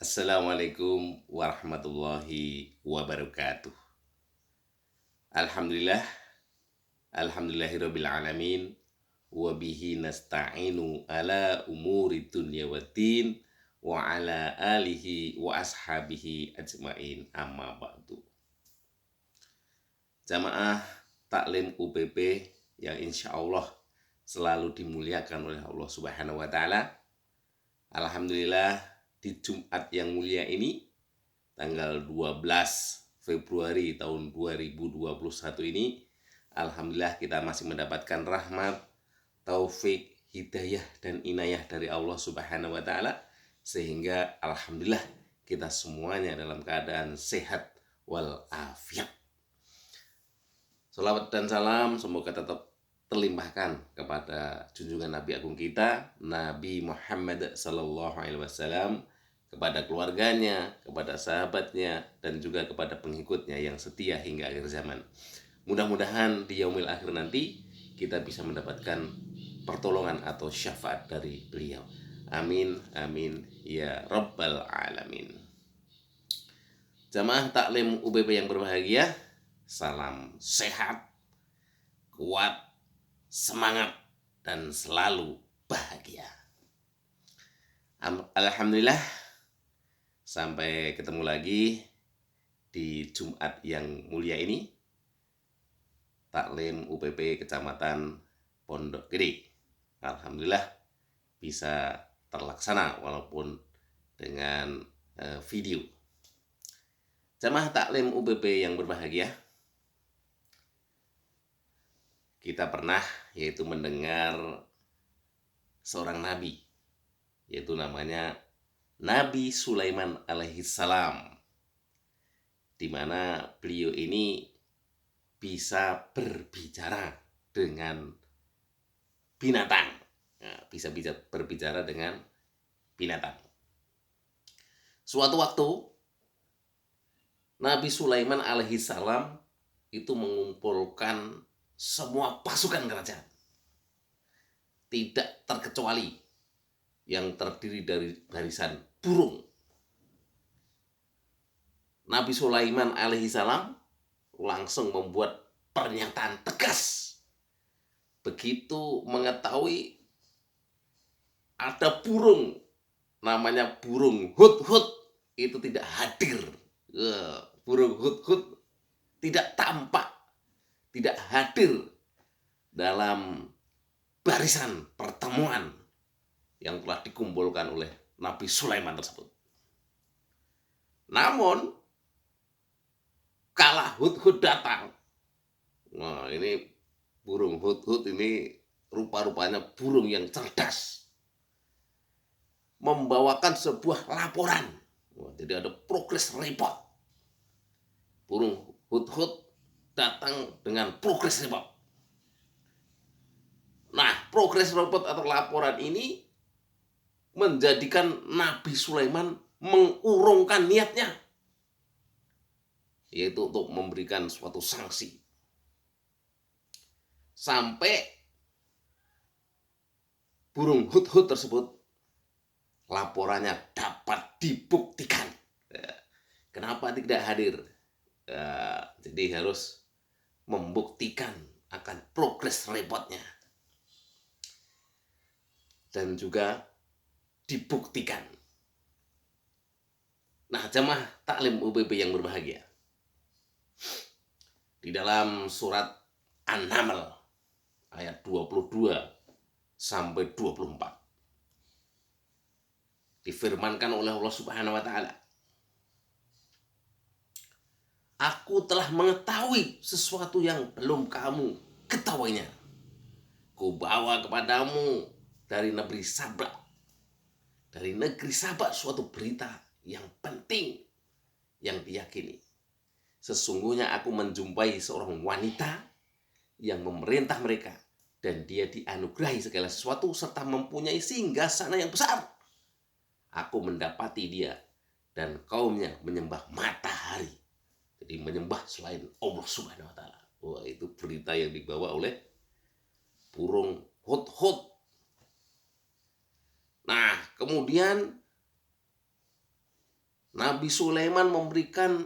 Assalamualaikum warahmatullahi wabarakatuh. Alhamdulillah, alhamdulillahirabbil alamin wa bihi nasta'inu ala umuri dunya waddin wa ala alihi wa ashabihi ajmain amma ba'du. Jamaah taklim UPP yang insya Allah selalu dimuliakan oleh Allah Subhanahu wa Ta'ala. Alhamdulillah, di Jumat yang mulia ini, tanggal 12 Februari tahun 2021 ini, alhamdulillah kita masih mendapatkan rahmat, taufik, hidayah, dan inayah dari Allah Subhanahu wa Ta'ala, sehingga alhamdulillah kita semuanya dalam keadaan sehat walafiat. Salawat dan salam semoga tetap terlimpahkan kepada junjungan Nabi Agung kita, Nabi Muhammad SAW, kepada keluarganya, kepada sahabatnya, dan juga kepada pengikutnya yang setia hingga akhir zaman. Mudah-mudahan di yaumil akhir nanti kita bisa mendapatkan pertolongan atau syafaat dari beliau. Amin, amin, ya rabbal alamin. Jamaah taklim UBP yang berbahagia, salam sehat, kuat, semangat, dan selalu bahagia. Alhamdulillah, sampai ketemu lagi di Jumat yang mulia ini, taklim UPP Kecamatan Pondok Gede. Alhamdulillah bisa terlaksana walaupun dengan video. Jamaah taklim UPP yang berbahagia, kita pernah yaitu mendengar seorang nabi, yaitu namanya Nabi Sulaiman alaihissalam, di mana beliau ini bisa berbicara dengan binatang, bisa berbicara dengan binatang. Suatu waktu Nabi Sulaiman alaihissalam itu mengumpulkan semua pasukan kerajaan, tidak terkecuali yang terdiri dari barisan burung. Nabi Sulaiman alaihissalam langsung membuat pernyataan tegas begitu mengetahui ada burung namanya burung hudhud itu tidak hadir. Burung hudhud tidak tampak, tidak hadir dalam barisan pertemuan yang telah dikumpulkan oleh Nabi Sulaiman tersebut. Namun kala hudhud datang, nah ini burung hudhud ini rupa-rupanya burung yang cerdas, membawakan sebuah laporan. Jadi ada progress report. Burung hudhud datang dengan progress report. Nah, progress report atau laporan ini menjadikan Nabi Sulaiman mengurungkan niatnya, yaitu untuk memberikan suatu sanksi. Sampai burung hudhud tersebut laporannya dapat dibuktikan. Kenapa tidak hadir? Jadi harus membuktikan akan progress reportnya dan juga dibuktikan. Nah, jamaah taklim UPP yang berbahagia, di dalam surat An-Naml ayat 22 sampai 24 difirmankan oleh Allah Subhanahu wa Ta'ala, Aku telah mengetahui sesuatu yang belum kamu ketahuinya. Kubawa kepadamu dari negeri Saba, suatu berita yang penting yang diyakini. Sesungguhnya aku menjumpai seorang wanita yang memerintah mereka, dan dia dianugerahi segala sesuatu serta mempunyai singgasana yang besar. Aku mendapati dia dan kaumnya menyembah matahari, jadi menyembah selain Allah Subhanahu wa Ta'ala. Wah, itu berita yang dibawa oleh burung hudhud. Nah, kemudian Nabi Sulaiman memberikan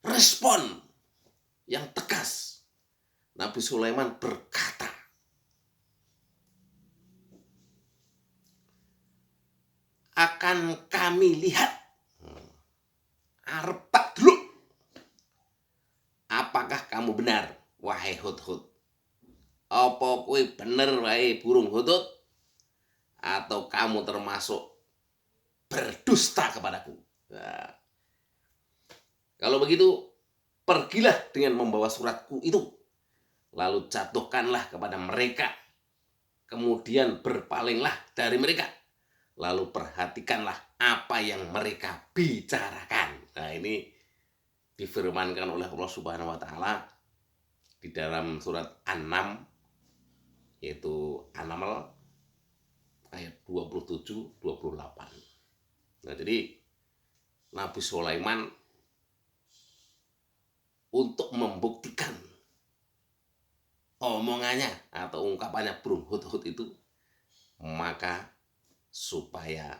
respon yang tegas. Nabi Sulaiman berkata, akan kami lihat, arep tak dulu, apakah kamu benar, wahai Hudhud? Apa kowe bener wahai burung Hudhud? Atau kamu termasuk berdusta kepadaku? Nah, kalau begitu, pergilah dengan membawa suratku itu, lalu jatuhkanlah kepada mereka, kemudian berpalinglah dari mereka, lalu perhatikanlah apa yang mereka bicarakan. Nah, ini difirmankan oleh Allah Subhanahu wa taala di dalam surat An-Naml, yaitu An-Naml ayat 27-28. Nah, jadi Nabi Sulaiman untuk membuktikan omongannya atau ungkapannya burung Hudhud itu, maka supaya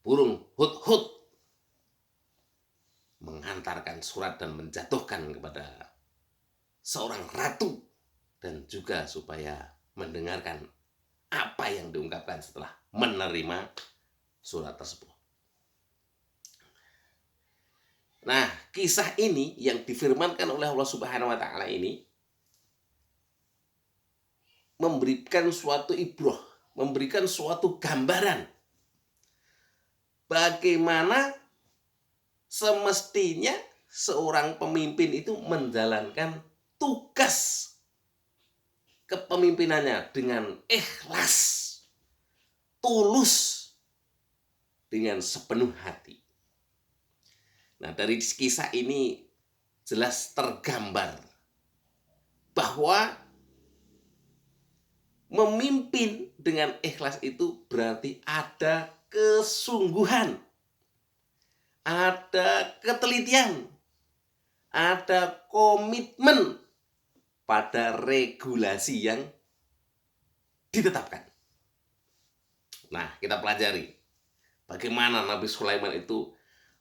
burung Hudhud mengantarkan surat dan menjatuhkan kepada seorang ratu, dan juga supaya mendengarkan apa yang diungkapkan setelah menerima surat tersebut. Nah, kisah ini yang difirmankan oleh Allah Subhanahu wa taala ini memberikan suatu ibrah, memberikan suatu gambaran bagaimana semestinya seorang pemimpin itu menjalankan tugas kepemimpinannya dengan ikhlas, tulus, dengan sepenuh hati. Nah, dari kisah ini jelas tergambar bahwa memimpin dengan ikhlas itu berarti ada kesungguhan, ada ketelitian, ada komitmen pada regulasi yang ditetapkan. Nah, kita pelajari bagaimana Nabi Sulaiman itu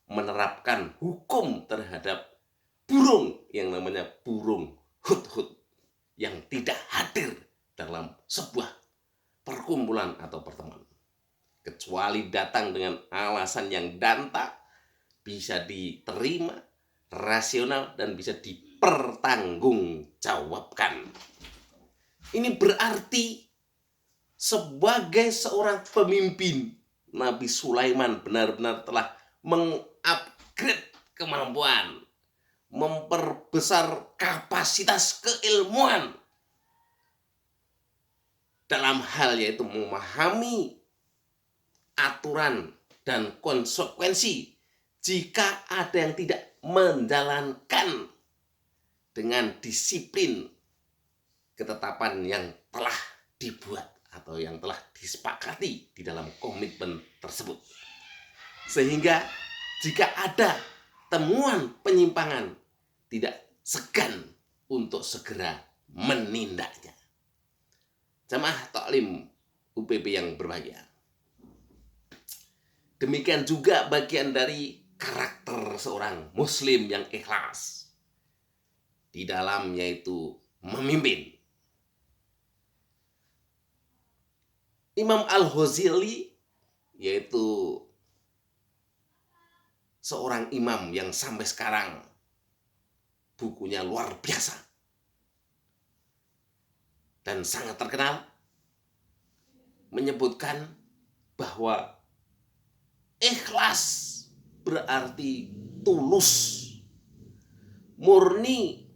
menerapkan hukum terhadap burung yang namanya burung Hudhud yang tidak hadir dalam sebuah perkumpulan atau pertemuan, kecuali datang dengan alasan yang danta, bisa diterima, rasional, dan bisa dipertanggungjawabkan. Ini berarti sebagai seorang pemimpin, Nabi Sulaiman benar-benar telah mengupgrade kemampuan, memperbesar kapasitas keilmuan dalam hal yaitu memahami aturan dan konsekuensi jika ada yang tidak menjalankan dengan disiplin ketetapan yang telah dibuat atau yang telah disepakati di dalam komitmen tersebut. Sehingga jika ada temuan penyimpangan, tidak segan untuk segera menindaknya. Jamaah taklim UPP yang berbahagia, demikian juga bagian dari karakter seorang muslim yang ikhlas di dalam yaitu memimpin. Imam Al-Ghazali yaitu seorang imam yang sampai sekarang bukunya luar biasa dan sangat terkenal, menyebutkan bahwa ikhlas berarti tulus, murni,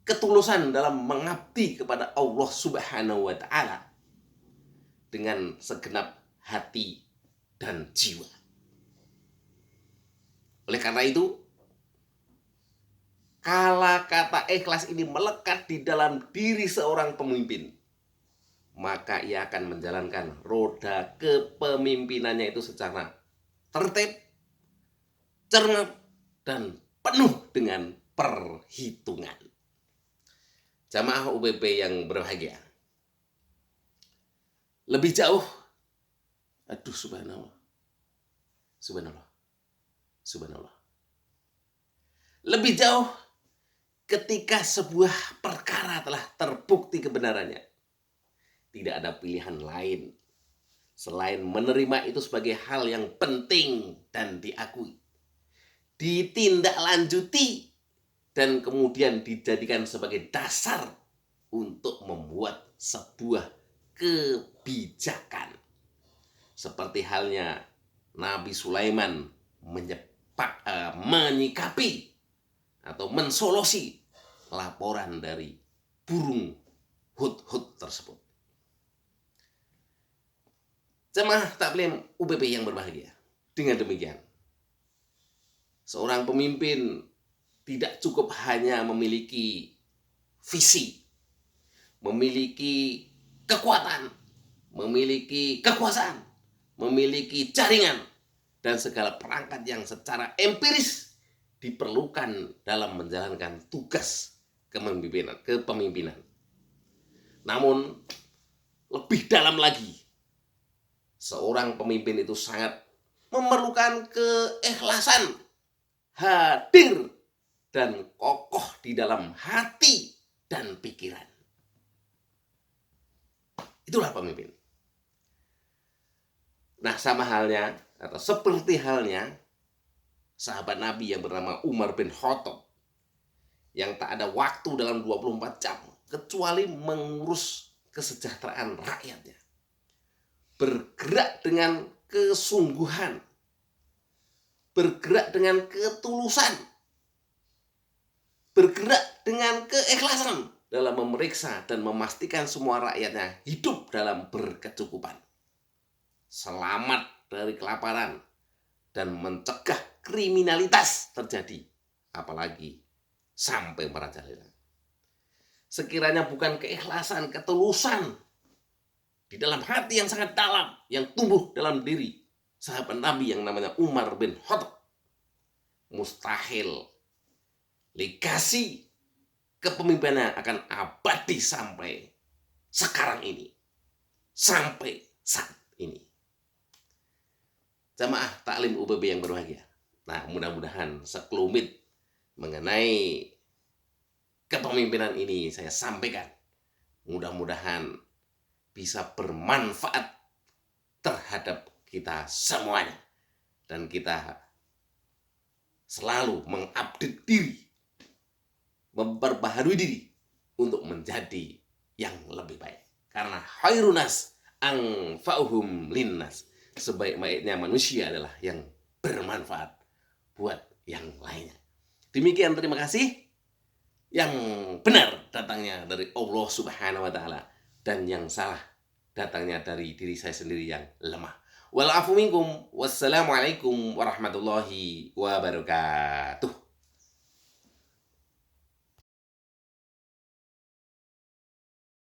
ketulusan dalam mengabdi kepada Allah Subhanahu wa taala dengan segenap hati dan jiwa. Oleh karena itu, kala kata ikhlas ini melekat di dalam diri seorang pemimpin, maka ia akan menjalankan roda kepemimpinannya itu secara tertib, cermat, dan penuh dengan perhitungan. Jamaah UPP yang berbahagia, lebih jauh, subhanallah, Subhanallah. Lebih jauh ketika sebuah perkara telah terbukti kebenarannya. Tidak ada pilihan lain selain menerima itu sebagai hal yang penting dan diakui, ditindaklanjuti, dan kemudian dijadikan sebagai dasar untuk membuat sebuah kebijakan. Seperti halnya Nabi Sulaiman menyikapi atau mensolusi laporan dari burung hudhud tersebut. Jemaah taklim UPB yang berbahagia, dengan demikian seorang pemimpin tidak cukup hanya memiliki visi, memiliki kekuatan, memiliki kekuasaan, memiliki jaringan, dan segala perangkat yang secara empiris diperlukan dalam menjalankan tugas kepemimpinan. Namun, lebih dalam lagi, seorang pemimpin itu sangat memerlukan keikhlasan, hadir, dan kokoh di dalam hati dan pikiran. Itulah pemimpin. Nah, sama halnya atau seperti halnya sahabat Nabi yang bernama Umar bin Khattab yang tak ada waktu dalam 24 jam kecuali mengurus kesejahteraan rakyatnya. Bergerak dengan kesungguhan, bergerak dengan ketulusan, bergerak dengan keikhlasan dalam memeriksa dan memastikan semua rakyatnya hidup dalam berkecukupan, selamat dari kelaparan, dan mencegah kriminalitas terjadi, apalagi sampai merajalela. Sekiranya bukan keikhlasan, ketulusan di dalam hati yang sangat dalam, yang tumbuh dalam diri sahabat Nabi yang namanya Umar bin Khattab, mustahil legasi kepemimpinan akan abadi sampai sekarang ini, sampai saat ini. Jamaah taklim UPB yang berbahagia. Nah, mudah-mudahan sekelumit mengenai kepemimpinan ini saya sampaikan. Mudah-mudahan bisa bermanfaat terhadap kita semuanya. Dan kita selalu mengupdate diri, memperbaharui diri untuk menjadi yang lebih baik. Karena khairunas anfa'uhum linnas. Sebaik-baiknya manusia adalah yang bermanfaat buat yang lainnya. Demikian, terima kasih. Yang benar datangnya dari Allah Subhanahu wa Ta'ala, dan yang salah datangnya dari diri saya sendiri yang lemah. Wal afu minkum. Wassalamualaikum warahmatullahi wabarakatuh.